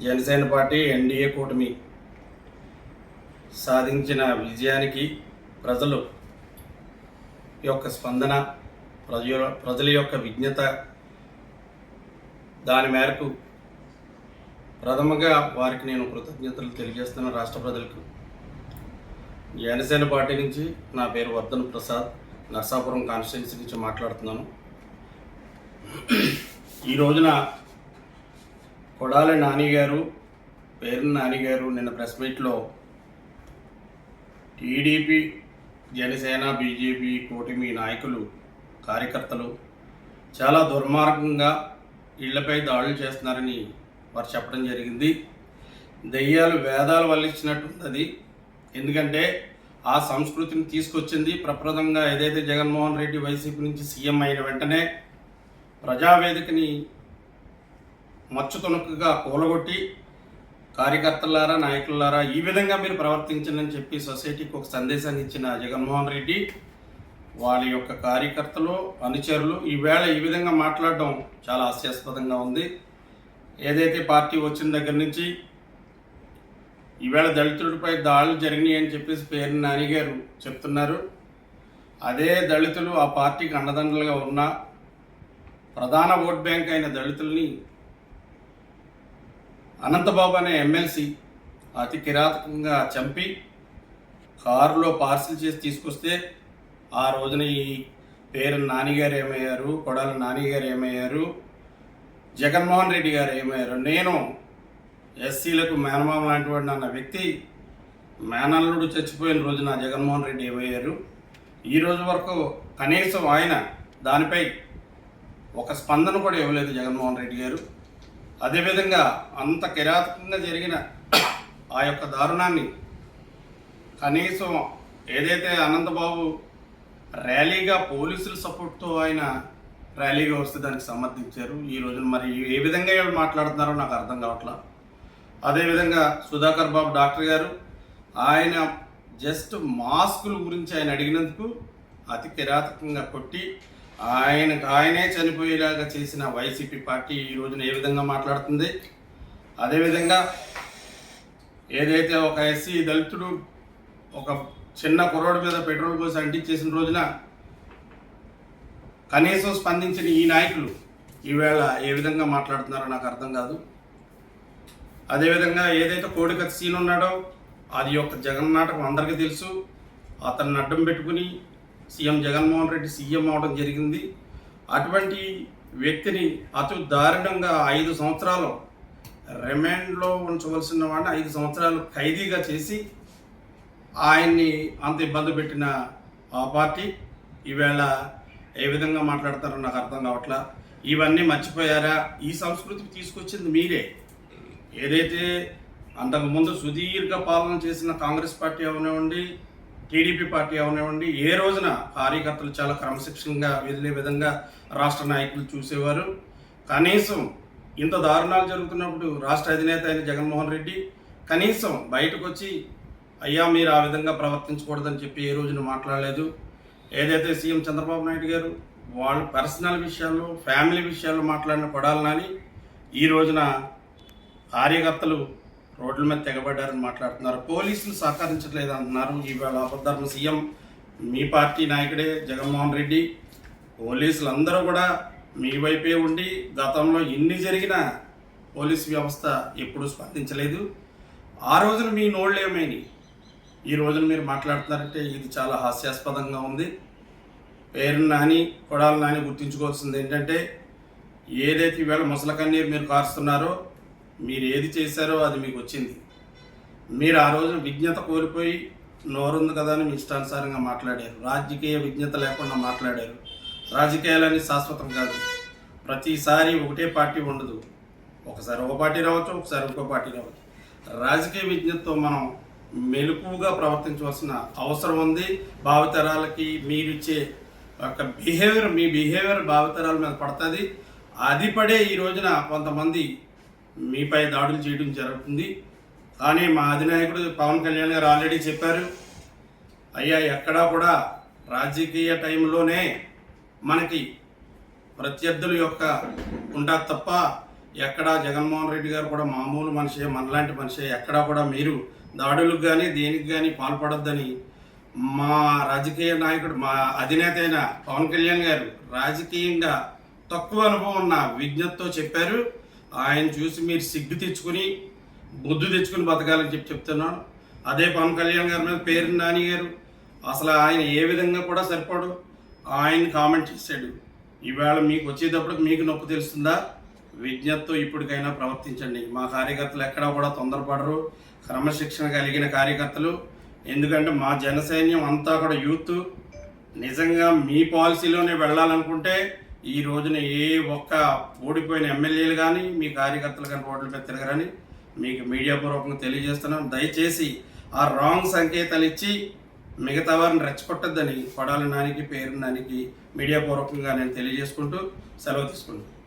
Janasena party NDA కూటమి సాధించిన విజయానికి ప్రజల యొక్క స్పందన, ప్రజల యొక్క విజ్ఞత, దాని మేరకు ప్రథమంగా వారికి నేను కృతజ్ఞతలు తెలియజేస్తున్న రాష్ట్ర ప్రజలకు. జనసేన పార్టీ నుంచి నా పేరు వర్ధన్ ప్రసాద్, నర్సాపురం కాన్స్టిట్యున్సీ నుంచి మాట్లాడుతున్నాను. ఈ రోజున కొడాలి నాని గారు, పేరున్న నాని గారు నిన్న ప్రెస్ మీట్లో టీడీపీ, జనసేన, బీజేపీ కూటమి నాయకులు, కార్యకర్తలు చాలా దుర్మార్గంగా ఇళ్లపై దాడులు చేస్తున్నారని వారు చెప్పడం జరిగింది. దెయ్యాలు వేదాలు వల్లించినట్టుంది. ఎందుకంటే ఆ సంస్కృతిని తీసుకొచ్చింది ప్రప్రదంగా ఏదైతే జగన్మోహన్ రెడ్డి వైసీపీ నుంచి సీఎం అయిన వెంటనే ప్రజావేదికని మచ్చుతునకగా కూలగొట్టి, కార్యకర్తలారా, నాయకులారా ఈ విధంగా మీరు ప్రవర్తించనని చెప్పి సొసైటీకి ఒక సందేశాన్ని ఇచ్చిన జగన్మోహన్ రెడ్డి, వాళ్ళ యొక్క కార్యకర్తలు, అనుచరులు ఈవేళ ఈ విధంగా మాట్లాడడం చాలా హాస్యాస్పదంగా ఉంది. ఏదైతే పార్టీ వచ్చిన దగ్గర నుంచి ఈవేళ దళితుడిపై దాడులు జరిగినాయి అని చెప్పేసి పేరున్న నాని గారు చెప్తున్నారు. అదే దళితులు ఆ పార్టీకి అండదండలుగా ఉన్న ప్రధాన ఓట్ బ్యాంక్ అయిన దళితుల్ని అనంతబాబు అనే ఎమ్మెల్సీ అతి కిరాతకంగా చంపి కారులో పార్సిల్ చేసి తీసుకొస్తే ఆ రోజున ఈ పేరున్న నానిగారు ఏమయ్యారు, కొడాలి నాని గారు ఏమయ్యారు, జగన్మోహన్ రెడ్డి గారు ఏమయ్యారు. నేను ఎస్సీలకు మేనమామ లాంటి వాడిని అన్న వ్యక్తి మేనల్లుడు చచ్చిపోయిన రోజున జగన్మోహన్ రెడ్డి ఏమయ్యారు. ఈ రోజు వరకు కనీసం ఆయన దానిపై ఒక స్పందన కూడా ఇవ్వలేదు జగన్మోహన్ రెడ్డి గారు. అదేవిధంగా అంత కిరాతకంగా జరిగిన ఆ యొక్క దారుణాన్ని కనీసం ఏదైతే అనంతబాబు ర్యాలీగా పోలీసుల సపోర్ట్తో ఆయన ర్యాలీగా వస్తే దానికి సమర్థించారు. ఈ రోజున మరి ఏ విధంగా వీళ్ళు మాట్లాడుతున్నారో నాకు అర్థం కావట్లా. అదేవిధంగా సుధాకర్ బాబు డాక్టర్ గారు, ఆయన జస్ట్ మాస్కుల గురించి ఆయన అడిగినందుకు అతి కిరాతకంగా కొట్టి ఆయనే చనిపోయేలాగా చేసిన వైసీపీ పార్టీ ఈ రోజున ఏ విధంగా మాట్లాడుతుంది. అదేవిధంగా ఏదైతే ఒక ఎస్సీ దళితుడు ఒక చిన్న కుర్రోడి మీద పెట్రోల్ పోసి అంటించేసిన రోజున కనీసం స్పందించిన ఈ నాయకులు ఈవేళ ఏ విధంగా మాట్లాడుతున్నారో నాకు అర్థం కాదు. అదేవిధంగా ఏదైతే కోడికత్తి సీన్ ఉన్నాడో అది యొక్క జగన్ నాటకం అందరికీ తెలుసు. అతన్ని అడ్డం పెట్టుకుని సీఎం జగన్మోహన్ రెడ్డి సీఎం అవడం జరిగింది. అటువంటి వ్యక్తిని అతి దారుణంగా 5 సంవత్సరాలు రిమాండ్లో ఉంచవలసిన వాడిని 5 సంవత్సరాలు ఖైదీగా చేసి ఆయన్ని అంత ఇబ్బంది పెట్టిన ఆ పార్టీ ఈవేళ ఏ విధంగా మాట్లాడతారో నాకు అర్థం కావట్లా. ఇవన్నీ మర్చిపోయారా? ఈ సంస్కృతికి తీసుకొచ్చింది మీరే. ఏదైతే అంతకుముందు సుదీర్ఘ పాలన చేసిన కాంగ్రెస్ పార్టీ అవనివ్వండి, టీడీపీ పార్టీ అవనివ్వండి, ఏ రోజున కార్యకర్తలు చాలా క్రమశిక్షణగా వెళ్ళే విధంగా రాష్ట్ర నాయకులు చూసేవారు. కనీసం ఇంత దారుణాలు జరుగుతున్నప్పుడు రాష్ట్ర అధినేత అయిన జగన్మోహన్ రెడ్డి కనీసం బయటకు వచ్చి అయ్యా మీరు ఆ విధంగా ప్రవర్తించకూడదని చెప్పి ఏ రోజున మాట్లాడలేదు. ఏదైతే సీఎం చంద్రబాబు నాయుడు గారు వాళ్ళ పర్సనల్ విషయాల్లో, ఫ్యామిలీ విషయాల్లో మాట్లాడిన కొడాలి నాని ఈ రోజున కార్యకర్తలు రోడ్ల మీద తెగబడ్డారని మాట్లాడుతున్నారు. పోలీసులు సహకరించట్లేదు అంటున్నారు. ఇవాళ అబద్ధర్మ సీఎం మీ పార్టీ నాయకుడే జగన్మోహన్ రెడ్డి. పోలీసులు అందరూ కూడా మీ వైపే ఉండి గతంలో ఎన్ని జరిగిన పోలీసు వ్యవస్థ ఎప్పుడూ స్పందించలేదు. ఆ రోజున మీ నోళ్ళు ఏమైనాయి, ఈ రోజున మీరు మాట్లాడుతున్నారంటే ఇది చాలా హాస్యాస్పదంగా ఉంది. పేరున్న నాని, కొడాలి నాని గుర్తుంచుకోవాల్సింది ఏంటంటే ఏదైతే ఈవేళ ముసల కన్నీరు మీరు కారుస్తున్నారో, మీరు ఏది చేశారో అది మీకు వచ్చింది. మీరు ఆ రోజున విజ్ఞత కోల్పోయి నోరుంది కదా అని మీ ఇష్టానుసారంగా మాట్లాడారు. రాజకీయ విజ్ఞత లేకుండా మాట్లాడారు. రాజకీయాలని శాశ్వతం కాదు. ప్రతిసారి ఒకటే పార్టీ ఉండదు. ఒకసారి ఒక పార్టీ రావచ్చు, ఒకసారి ఇంకో పార్టీ రావచ్చు. రాజకీయ విజ్ఞతతో మనం మెలకువగా ప్రవర్తించవలసిన అవసరం ఉంది. భావితరాలకి మీరిచ్చే ఒక బిహేవియర్, మీ బిహేవియర్ భావితరాల మీద పడుతుంది. అది పడే ఈ రోజున కొంతమంది మీపై దాడులు చేయడం జరుగుతుంది. కానీ మా అధినాయకుడు పవన్ కళ్యాణ్ గారు ఆల్రెడీ చెప్పారు, అయ్యా ఎక్కడా కూడా రాజకీయ టైంలోనే మనకి ప్రత్యర్థుల యొక్క ఉంటా తప్ప ఎక్కడా జగన్మోహన్ రెడ్డి గారు కూడా మామూలు మనిషే, మనలాంటి మనిషే, ఎక్కడా కూడా మీరు దాడులకు కానీ దేనికి కానీ పాల్పడొద్దని మా రాజకీయ నాయకుడు, మా అధినేత అయిన పవన్ కళ్యాణ్ గారు రాజకీయంగా తక్కువ అనుభవం ఉన్న విజ్ఞతతో చెప్పారు. ఆయన చూసి మీరు సిగ్గు తెచ్చుకుని బుద్ధి తెచ్చుకుని బతకాలని చెప్తున్నాను. అదే పవన్ కళ్యాణ్ గారి మీద పేరు నాని గారు అసలు ఆయన ఏ విధంగా కూడా సరిపడు ఆయన కామెంట్ చేశాడు. ఈవేళ మీకు వచ్చేటప్పటికి మీకు నొప్పి తెలుస్తుందా? విజ్ఞతతో ఇప్పటికైనా ప్రవర్తించండి. మా కార్యకర్తలు ఎక్కడా కూడా తొందరపడరు, క్రమశిక్షణ కలిగిన కార్యకర్తలు. ఎందుకంటే మా జనసైన్యం అంతా కూడా యూత్. నిజంగా మీ పాలసీలోనే వెళ్ళాలనుకుంటే ఈ రోజున ఏ ఒక్క ఓడిపోయిన ఎమ్మెల్యేలు కానీ మీ కార్యకర్తలు కానీ రోడ్ల మీద తిరగరని మీకు మీడియా పూర్వకంగా తెలియజేస్తున్నాం. దయచేసి ఆ రాంగ్ సంకేతాలు ఇచ్చి మిగతా వారిని రెచ్చగొట్టద్దని కొడాలి నానికి, పేరు నానికి మీడియా పూర్వకంగా నేను తెలియజేసుకుంటూ సెలవు తీసుకుంటాను.